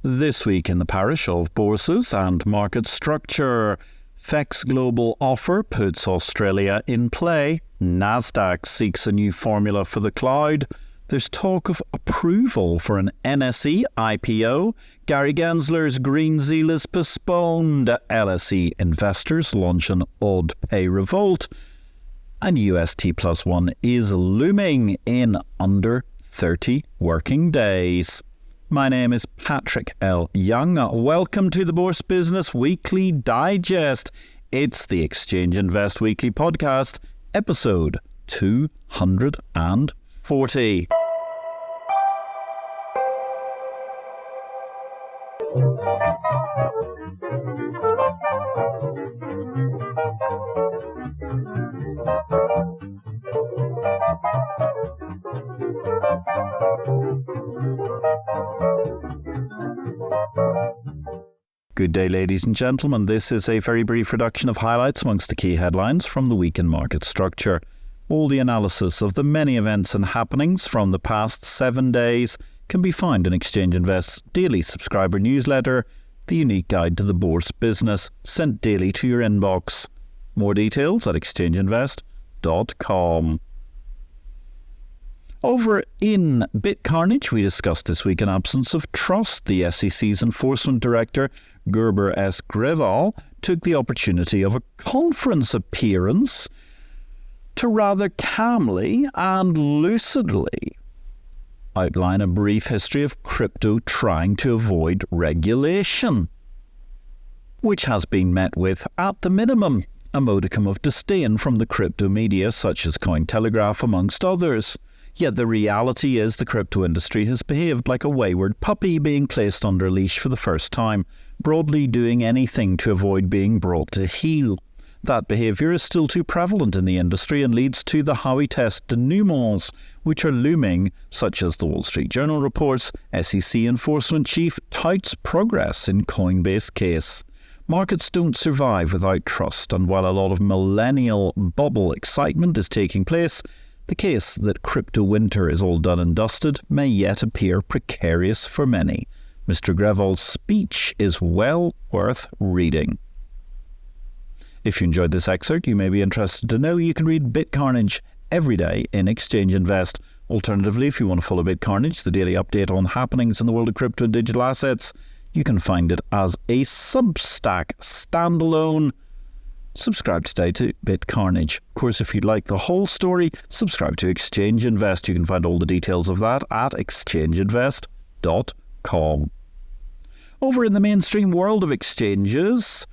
This week in the parish of bourses and market structure, FEX Global offer puts Australia in play. NASDAQ seeks a new formula for the cloud. There's talk of approval for an NSE IPO. Gary Gensler's Green Zeal is postponed. LSE investors launch an odd pay revolt. And UST+1 is looming in under 30 working days. My name is Patrick L. Young. Welcome to the Bourse Business Weekly Digest. It's the Exchange Invest Weekly Podcast, episode 240. Good day, ladies and gentlemen. This is a very brief reduction of highlights amongst the key headlines from the week in market structure. All the analysis of the many events and happenings from the past 7 days can be found in Exchange Invest's daily subscriber newsletter, the unique guide to the bourse business, sent daily to your inbox. More details at exchangeinvest.com. Over in BitCarnage, we discussed this week an absence of trust. The SEC's enforcement director, Gurbir Grewal, took the opportunity of a conference appearance to rather calmly and lucidly outline a brief history of crypto trying to avoid regulation, which has been met with, at the minimum, a modicum of disdain from the crypto media such as Cointelegraph amongst others. Yet the reality is the crypto industry has behaved like a wayward puppy being placed under a leash for the first time, broadly doing anything to avoid being brought to heel. That behaviour is still too prevalent in the industry and leads to the Howey test denouements, which are looming, such as the Wall Street Journal reports SEC enforcement chief touts progress in Coinbase case. Markets don't survive without trust, and while a lot of millennial bubble excitement is taking place, the case that crypto winter is all done and dusted may yet appear precarious for many. Mr. Grewal's speech is well worth reading. If you enjoyed this excerpt, you may be interested to know you can read BitCarnage every day in Exchange Invest. Alternatively, if you want to follow BitCarnage, the daily update on happenings in the world of crypto and digital assets, you can find it as a Substack standalone. Subscribe today to BitCarnage. Of course, if you'd like the whole story, subscribe to Exchange Invest. You can find all the details of that at exchangeinvest.com. Over in the mainstream world of exchanges,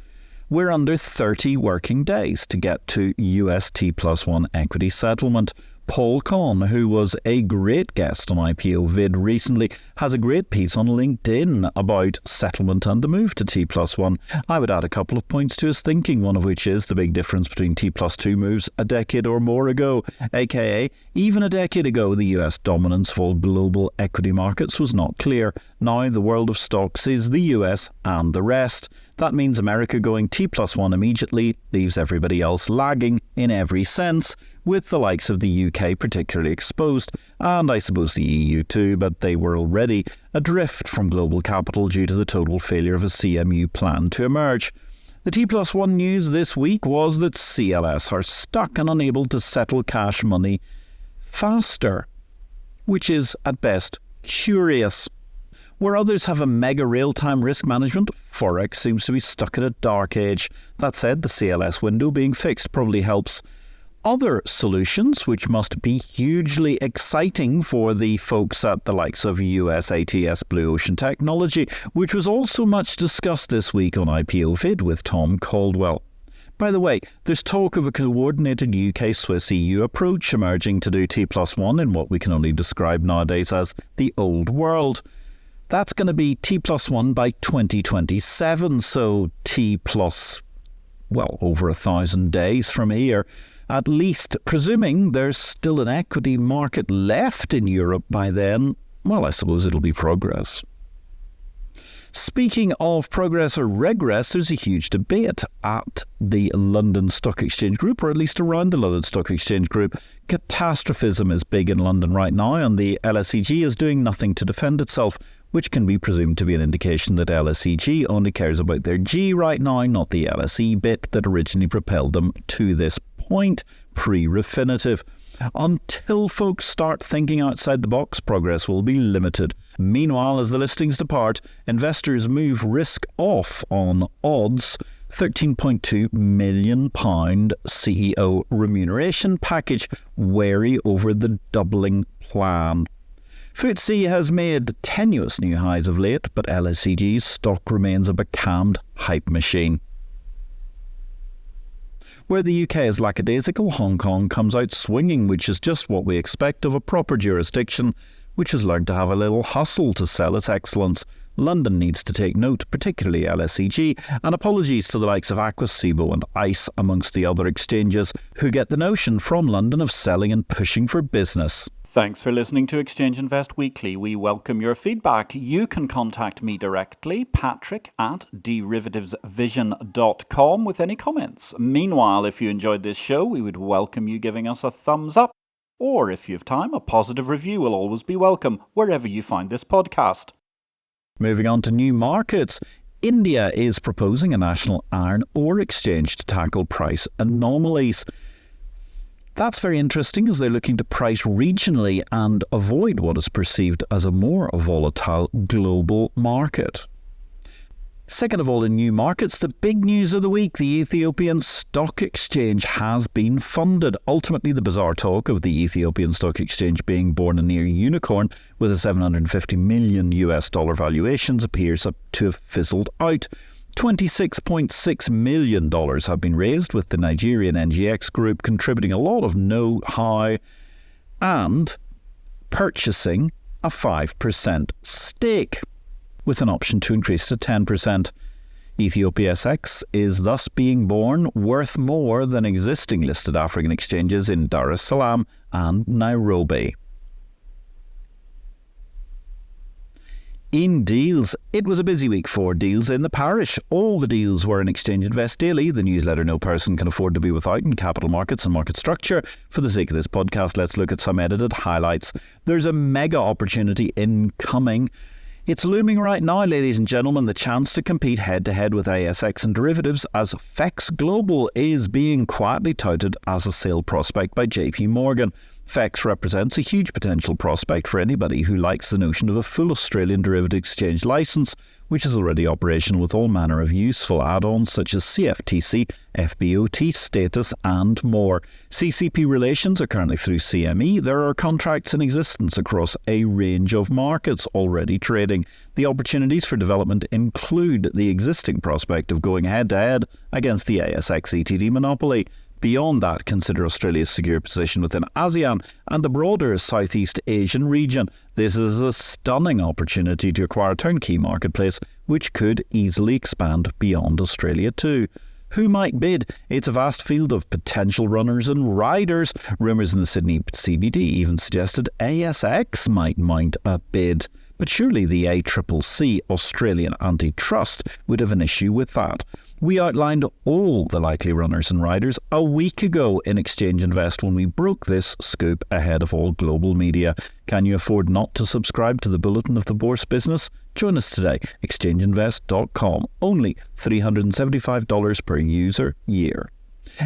we're under 30 working days to get to UST+1 equity settlement. Paul Kahn, who was a great guest on IPO-VID recently, has a great piece on LinkedIn about settlement and the move to T+1. I would add a couple of points to his thinking, one of which is the big difference between T+2 moves a decade or more ago, aka even a decade ago the US dominance of all global equity markets was not clear. Now the world of stocks is the US and the rest. That means America going T+1 immediately leaves everybody else lagging in every sense, with the likes of the UK particularly exposed, and I suppose the EU too, but they were already adrift from global capital due to the total failure of a CMU plan to emerge. The T+1 news this week was that CLS are stuck and unable to settle cash money faster, which is at best curious. Where others have a mega real-time risk management, Forex seems to be stuck at a dark age. That said, the CLS window being fixed probably helps other solutions, which must be hugely exciting for the folks at the likes of US ATS Blue Ocean Technology, which was also much discussed this week on IPO-VID with Tom Caldwell. By the way, there's talk of a coordinated UK-Swiss-EU approach emerging to do T+1 in what we can only describe nowadays as the old world. That's going to be T+1 by 2027, so over 1,000 days from here, at least, presuming there's still an equity market left in Europe by then. Well, I suppose it'll be progress. Speaking of progress or regress, there's a huge debate at the London Stock Exchange Group, or at least around the London Stock Exchange Group. Catastrophism is big in London right now, and the LSEG is doing nothing to defend itself. which can be presumed to be an indication that LSEG only cares about their G right now, not the LSE bit that originally propelled them to this point, pre-Refinitiv. Until folks start thinking outside the box, progress will be limited. Meanwhile, as the listings depart, investors move risk off on odds. £13.2 million CEO remuneration package, wary over the doubling plan. FTSE has made tenuous new highs of late, but LSEG's stock remains a becalmed hype machine. Where the UK is lackadaisical, Hong Kong comes out swinging, which is just what we expect of a proper jurisdiction which has learned to have a little hustle to sell its excellence. London needs to take note, particularly LSEG, and apologies to the likes of Aquis, SIBO and ICE amongst the other exchanges who get the notion from London of selling and pushing for business. Thanks for listening to Exchange Invest Weekly. We welcome your feedback. You can contact me directly, patrick@derivativesvision.com, with any comments. Meanwhile, if you enjoyed this show, we would welcome you giving us a thumbs up, or if you have time, a positive review will always be welcome wherever you find this podcast. Moving on to new markets. India is proposing a national iron ore exchange to tackle price anomalies. That's very interesting, as they're looking to price regionally and avoid what is perceived as a more volatile global market. Second of all, in new markets, the big news of the week: the Ethiopian Stock Exchange has been funded. Ultimately, the bizarre talk of the Ethiopian Stock Exchange being born a near unicorn with a $750 million valuations appears to have fizzled out. $26.6 million have been raised, with the Nigerian NGX group contributing a lot of know-how and purchasing a 5% stake, with an option to increase to 10%. Ethiopia SX is thus being born, worth more than existing listed African exchanges in Dar es Salaam and Nairobi. In deals, it was a busy week for deals in the parish. All the deals were in Exchange Invest Daily, the newsletter no person can afford to be without in capital markets and market structure. For the sake of this podcast, let's look at some edited highlights. There's a mega opportunity incoming. It's looming right now, ladies and gentlemen, the chance to compete head-to-head with ASX and derivatives, as FEX Global is being quietly touted as a sale prospect by JP Morgan. FEX represents a huge potential prospect for anybody who likes the notion of a full Australian derivative exchange licence, which is already operational with all manner of useful add-ons such as CFTC, FBOT status and more. CCP relations are currently through CME. There are contracts in existence across a range of markets already trading. The opportunities for development include the existing prospect of going head-to-head against the ASX ETD monopoly. Beyond that, consider Australia's secure position within ASEAN and the broader Southeast Asian region. This is a stunning opportunity to acquire a turnkey marketplace which could easily expand beyond Australia too. Who might bid? It's a vast field of potential runners and riders. Rumours in the Sydney CBD even suggested ASX might mount a bid. But surely the ACCC, Australian Antitrust, would have an issue with that. We outlined all the likely runners and riders a week ago in Exchange Invest when we broke this scoop ahead of all global media. Can you afford not to subscribe to the Bulletin of the Bourse Business? Join us today, exchangeinvest.com. Only $375 per user year.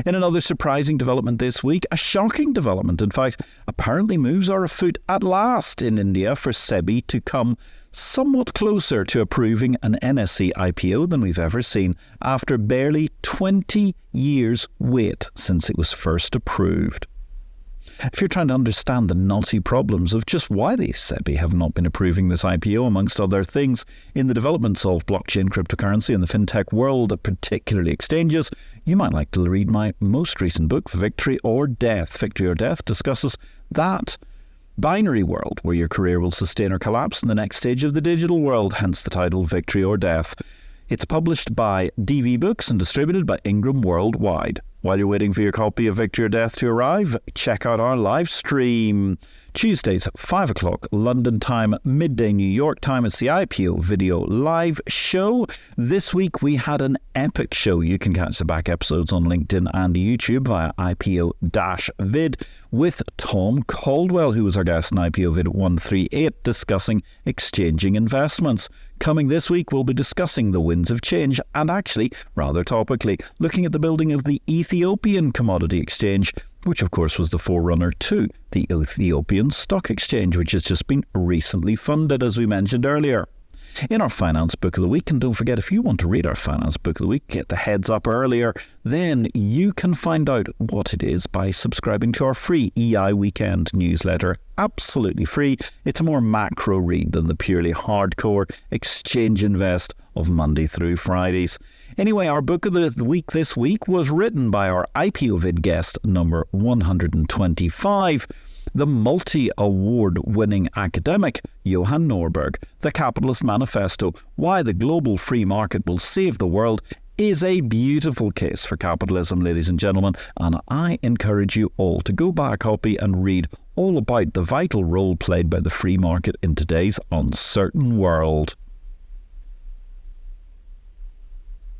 In another surprising development this week, a shocking development in fact, apparently moves are afoot at last in India for SEBI to come somewhat closer to approving an NSE IPO than we've ever seen, after barely 20 years wait since it was first approved. If you're trying to understand the knotty problems of just why the SEBI have not been approving this IPO, amongst other things, in the developments of blockchain cryptocurrency and the fintech world, particularly exchanges, you might like to read my most recent book, Victory or Death. Victory or Death discusses that binary world where your career will sustain or collapse in the next stage of the digital world, hence the title Victory or Death. It's published by DV Books and distributed by Ingram Worldwide. While you're waiting for your copy of Victory or Death to arrive, check out our live stream. Tuesdays at 5 o'clock London time, midday New York time. It's the IPO video live show. This week we had an epic show. You can catch the back episodes on LinkedIn and YouTube via IPO-VID with Tom Caldwell, who was our guest in IPO-VID 138, discussing exchanging investments. Coming this week, we'll be discussing the winds of change and actually, rather topically, looking at the building of the Ethiopian Commodity Exchange, which of course was the forerunner to the Ethiopian Stock Exchange, which has just been recently funded, as we mentioned earlier. In our Finance Book of the Week, and don't forget, if you want to read our Finance Book of the Week, get the heads up earlier, then you can find out what it is by subscribing to our free EI Weekend newsletter. Absolutely free. It's a more macro read than the purely hardcore Exchange Invest of Monday through Fridays. Anyway, our Book of the Week this week was written by our IPO-VID guest number 125, the multi-award-winning academic Johan Norberg. The Capitalist Manifesto, Why the Global Free Market Will Save the World, is a beautiful case for capitalism, ladies and gentlemen, and I encourage you all to go buy a copy and read all about the vital role played by the free market in today's uncertain world.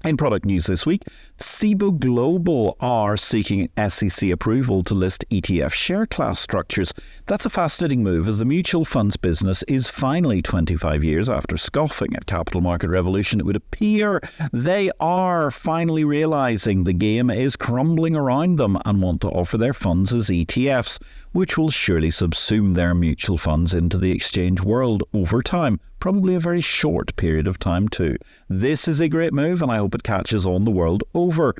In product news this week, FEX Global are seeking SEC approval to list ETF share class structures. That's a fascinating move, as the mutual funds business is finally 25 years after scoffing at capital market revolution. It would appear they are finally realising the game is crumbling around them and want to offer their funds as ETFs, which will surely subsume their mutual funds into the exchange world over time. Probably a very short period of time too. This is a great move, and I hope it catches on the world over.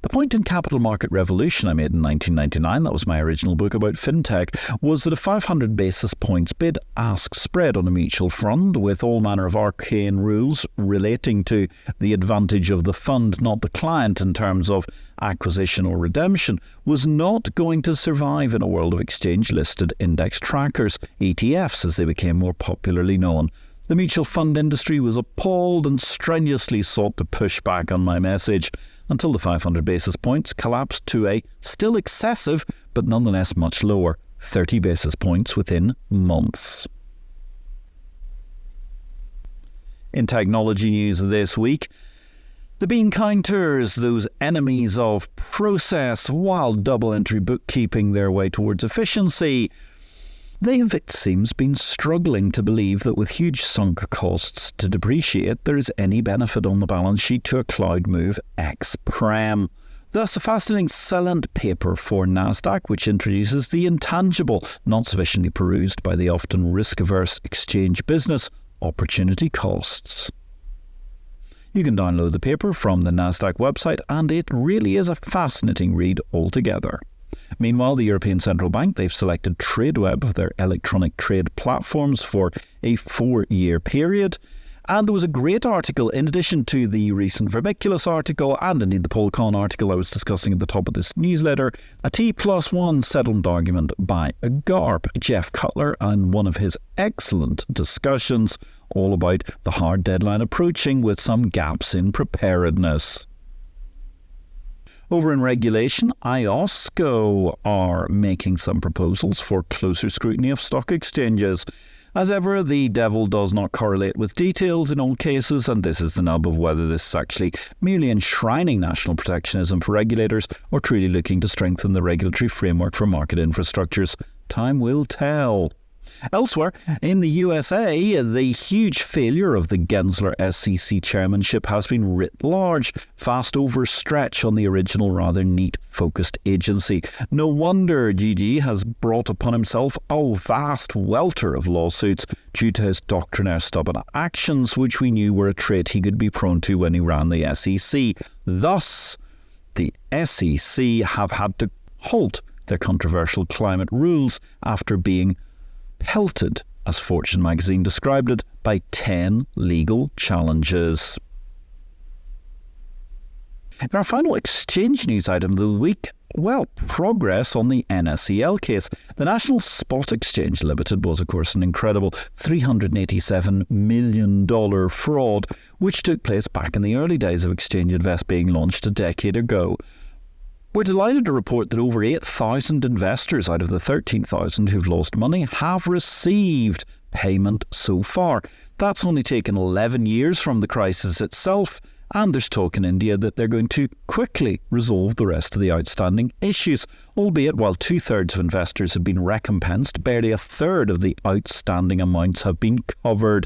The point in Capital Market Revolution I made in 1999, that was my original book about fintech, was that a 500 basis points bid-ask spread on a mutual fund with all manner of arcane rules relating to the advantage of the fund, not the client, in terms of acquisition or redemption, was not going to survive in a world of exchange-listed index trackers, ETFs as they became more popularly known. The mutual fund industry was appalled and strenuously sought to push back on my message until the 500 basis points collapsed to a still excessive, but nonetheless much lower, 30 basis points within months. In technology news this week, the bean counters, those enemies of process while double-entry bookkeeping their way towards efficiency, they've, it seems, been struggling to believe that with huge sunk costs to depreciate, there is any benefit on the balance sheet to a cloud move ex-prem. Thus, a fascinating silent paper for NASDAQ, which introduces the intangible, not sufficiently perused by the often risk-averse exchange business, opportunity costs. You can download the paper from the NASDAQ website, and it really is a fascinating read altogether. Meanwhile, the European Central Bank, they've selected Tradeweb, their electronic trade platforms, for a 4-year period. And there was a great article, in addition to the recent Vermiculus article, and indeed the Polcon article I was discussing at the top of this newsletter, a T+1 settlement argument by Gurbir, Jeff Cutler, and one of his excellent discussions all about the hard deadline approaching with some gaps in preparedness. Over in regulation, IOSCO are making some proposals for closer scrutiny of stock exchanges. As ever, the devil does not correlate with details in all cases, and this is the nub of whether this is actually merely enshrining national protectionism for regulators or truly looking to strengthen the regulatory framework for market infrastructures. Time will tell. Elsewhere, in the USA, the huge failure of the Gensler SEC chairmanship has been writ large, fast overstretch on the original rather neat focused agency. No wonder GG has brought upon himself a vast welter of lawsuits due to his doctrinaire stubborn actions, which we knew were a trait he could be prone to when he ran the SEC. Thus, the SEC have had to halt their controversial climate rules after being pelted, as Fortune magazine described it, by 10 legal challenges. In our final exchange news item of the week, well, progress on the NSEL case. The National Spot Exchange Limited was, of course, an incredible $387 million fraud, which took place back in the early days of Exchange Invest being launched a decade ago. We're delighted to report that over 8,000 investors out of the 13,000 who've lost money have received payment so far. That's only taken 11 years from the crisis itself, and there's talk in India that they're going to quickly resolve the rest of the outstanding issues, albeit while 2/3 of investors have been recompensed, barely a third of the outstanding amounts have been covered.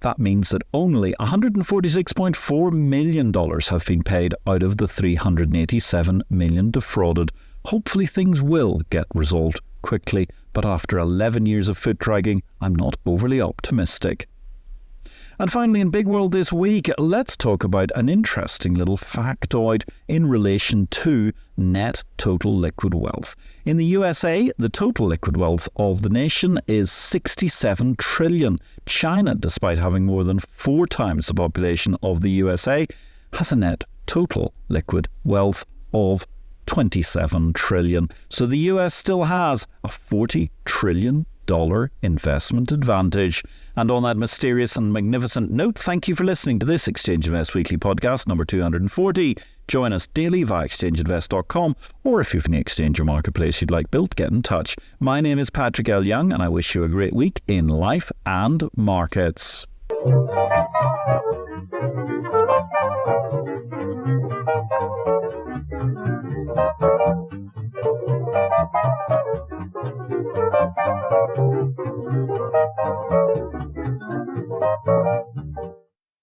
That means that only $146.4 million have been paid out of the $387 million defrauded. Hopefully things will get resolved quickly, but after 11 years of foot dragging, I'm not overly optimistic. And finally, in Big World this week, let's talk about an interesting little factoid in relation to net total liquid wealth. In the USA, the total liquid wealth of the nation is $67 trillion. China, despite having more than 4 times the population of the USA, has a net total liquid wealth of $27 trillion. So the US still has a $40 trillion investment advantage. And on that mysterious and magnificent note, thank you for listening to this Exchange Invest Weekly podcast number 240. Join us daily via exchangeinvest.com, or if you've any exchange or marketplace you'd like built, get in touch. My name is Patrick L. Young, and I wish you a great week in life and markets.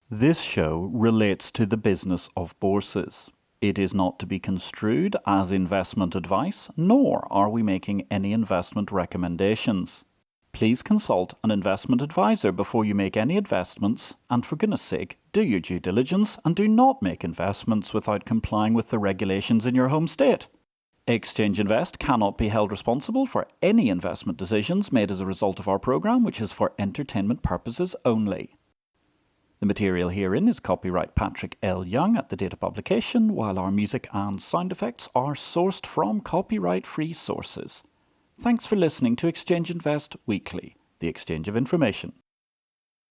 This show relates to the business of bourses. It is not to be construed as investment advice, nor are we making any investment recommendations. Please consult an investment advisor before you make any investments, and for goodness sake, do your due diligence and do not make investments without complying with the regulations in your home state. Exchange Invest cannot be held responsible for any investment decisions made as a result of our program, which is for entertainment purposes only. The material herein is copyright Patrick L. Young at the date of publication, while our music and sound effects are sourced from copyright-free sources. Thanks for listening to Exchange Invest Weekly, the exchange of information.